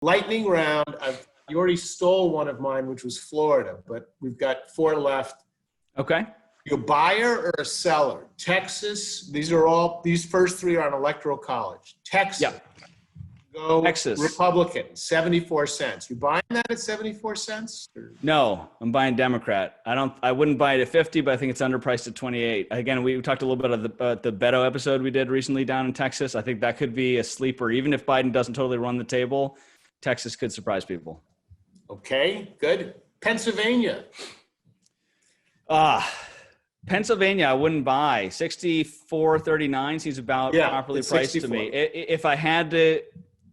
Lightning round. You already stole one of mine, which was Florida, but we've got 4 left. Okay. You a buyer or a seller? Texas. These first 3 are on Electoral College. Texas. Yeah. Go Texas. Republican, 74 cents. You buying that at 74 cents? Or? No, I'm buying Democrat. I wouldn't buy it at 50, but I think it's underpriced at 28. Again, we talked a little bit of the Beto episode we did recently down in Texas. I think that could be a sleeper. Even if Biden doesn't totally run the table, Texas could surprise people. Okay, good. Pennsylvania. Pennsylvania, I wouldn't buy. 64.39 seems about properly priced 64. To me.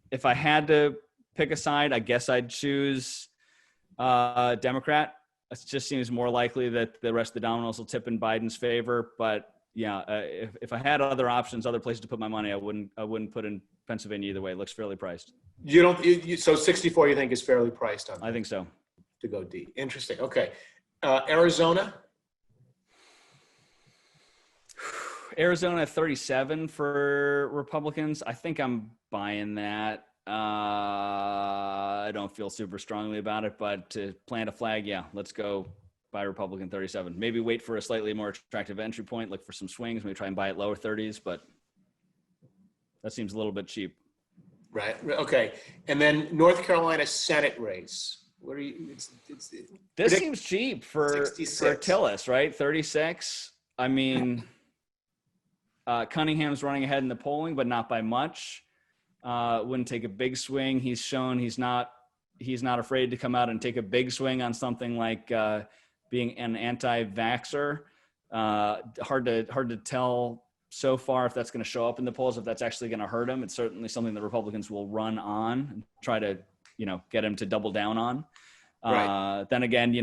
If I had to pick a side, I guess I'd choose Democrat. It just seems more likely that the rest of the dominoes will tip in Biden's favor. But yeah, if I had other options, other places to put my money, I wouldn't put in Pennsylvania either way. It looks fairly priced. So 64 you think is fairly priced on? I think so. To go D. Interesting. Okay. Arizona. Arizona 37 for Republicans. I think I'm buying that. I don't feel super strongly about it, but to plant a flag, yeah, let's go buy Republican 37. Maybe wait for a slightly more attractive entry point, look for some swings, maybe try and buy it lower 30s, but that seems a little bit cheap. Right. Okay. And then North Carolina Senate race. What are you? This seems cheap for Tillis, right? 36. I mean, Cunningham's running ahead in the polling, but not by much. Wouldn't take a big swing. He's shown he's not afraid to come out and take a big swing on something like being an anti-vaxxer. Hard to tell so far if that's going to show up in the polls, if that's actually going to hurt him. It's certainly something the Republicans will run on and try to, get him to double down on. Right. Then again,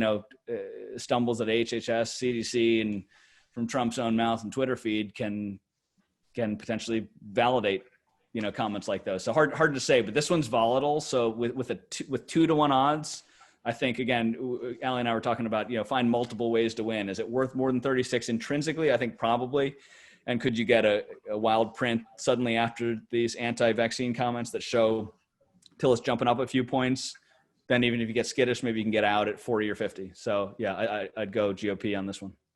stumbles at HHS, CDC, and from Trump's own mouth and Twitter feed can potentially validate, comments like those. So hard to say, but this one's volatile. So with 2-to-1 odds, I think, again, Allie and I were talking about, find multiple ways to win. Is it worth more than 36 intrinsically? I think probably. And could you get a wild print suddenly after these anti-vaccine comments that show Tillis jumping up a few points? Then even if you get skittish, maybe you can get out at 40 or 50. So yeah, I'd go GOP on this one.